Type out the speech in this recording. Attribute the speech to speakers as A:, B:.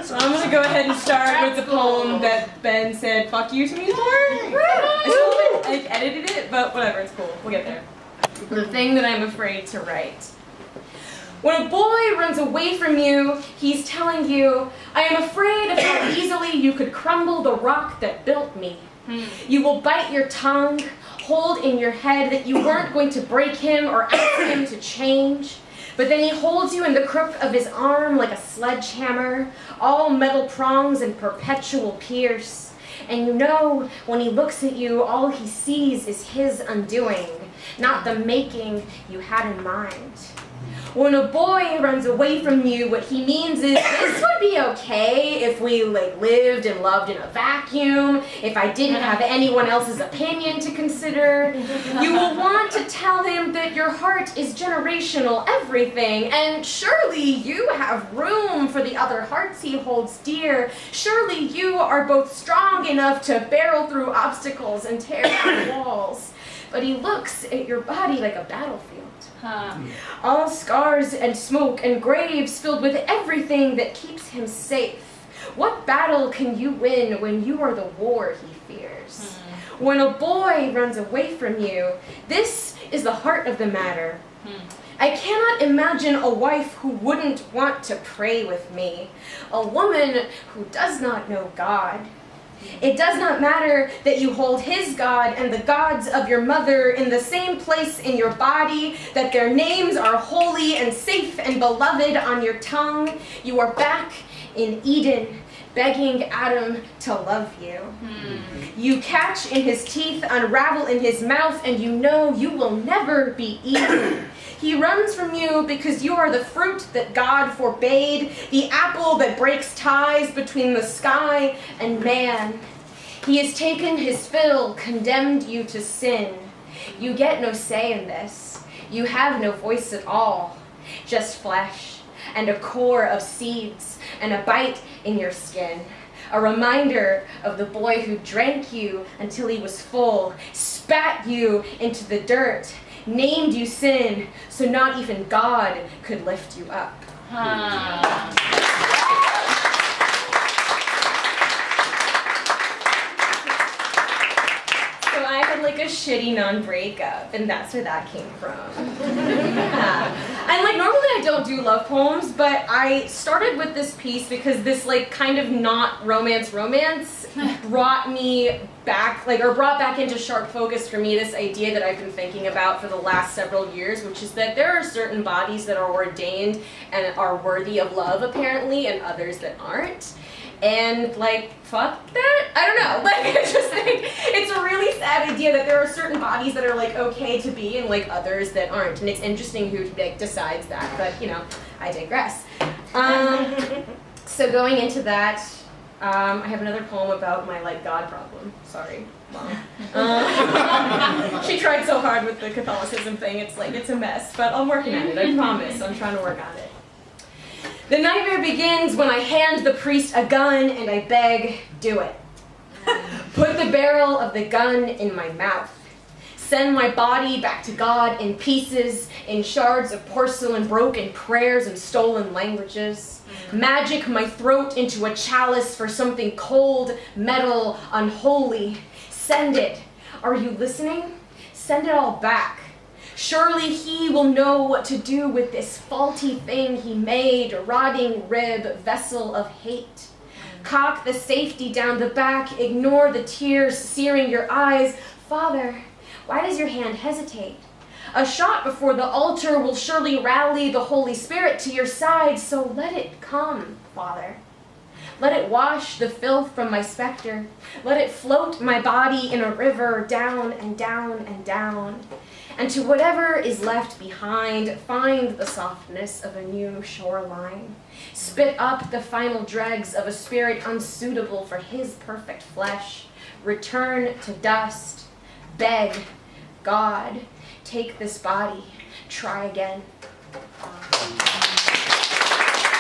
A: So I'm going to go ahead and start with the poem that Ben said fuck you to me for. I still haven't edited it, but whatever, it's cool. We'll get there. The thing that I'm afraid to write. When a boy runs away from you, he's telling you, I am afraid of how easily you could crumble the rock that built me. You will bite your tongue, hold in your head that you weren't going to break him or ask him to change. But then he holds you in the crook of his arm like a sledgehammer, all metal prongs and perpetual pierce. And you know, when he looks at you, all he sees is his undoing, not the making you had in mind. When a boy runs away from you, what he means is, this would be okay if we lived and loved in a vacuum, if I didn't have anyone else's opinion to consider. You will want to tell him that your heart is generational everything, and surely you have room for the other hearts he holds dear. Surely you are both strong enough to barrel through obstacles and tear down walls. But he looks at your body like a battlefield. All scars and smoke and graves filled with everything that keeps him safe. What battle can you win when you are the war he fears? When a boy runs away from you, this is the heart of the matter. I cannot imagine a wife who wouldn't want to pray with me, a woman who does not know God. It does not matter that you hold his God and the gods of your mother in the same place in your body, that their names are holy and safe and beloved on your tongue. You are back in Eden, begging Adam to love you. You catch in his teeth, unravel in his mouth, and you know you will never be eaten. He runs from you because you are the fruit that God forbade, the apple that breaks ties between the sky and man. He has taken his fill, condemned you to sin. You get no say in this. You have no voice at all, just flesh and a core of seeds and a bite in your skin. A reminder of the boy who drank you until he was full, spat you into the dirt, named you sin, so not even God could lift you up. So I had a shitty non-breakup, and that's where that came from. And normally I don't do love poems, but I started with this piece because this kind of not romance brought me back, brought back into sharp focus for me this idea that I've been thinking about for the last several years, which is that there are certain bodies that are ordained and are worthy of love, apparently, and others that aren't. And, fuck that? I don't know. I just think it's a really sad idea that there are certain bodies that are, okay to be and, others that aren't. And it's interesting who, decides that. But, I digress. So going into that, I have another poem about my, God problem. Sorry, Mom. She tried so hard with the Catholicism thing. It's a mess. But I'm working on it. I promise. I'm trying to work on it. The nightmare begins when I hand the priest a gun and I beg, do it. Put the barrel of the gun in my mouth. Send my body back to God in pieces, in shards of porcelain, broken prayers and stolen languages. Magic my throat into a chalice for something cold, metal, unholy. Send it. Are you listening? Send it all back. Surely he will know what to do with this faulty thing he made, rotting rib, vessel of hate. Cock the safety down the back, ignore the tears searing your eyes. Father, why does your hand hesitate? A shot before the altar will surely rally the Holy Spirit to your side, so let it come, Father. Let it wash the filth from my specter. Let it float my body in a river down and down and down. And to whatever is left behind, find the softness of a new shoreline. Spit up the final dregs of a spirit unsuitable for his perfect flesh. Return to dust. Beg, God, take this body. Try again.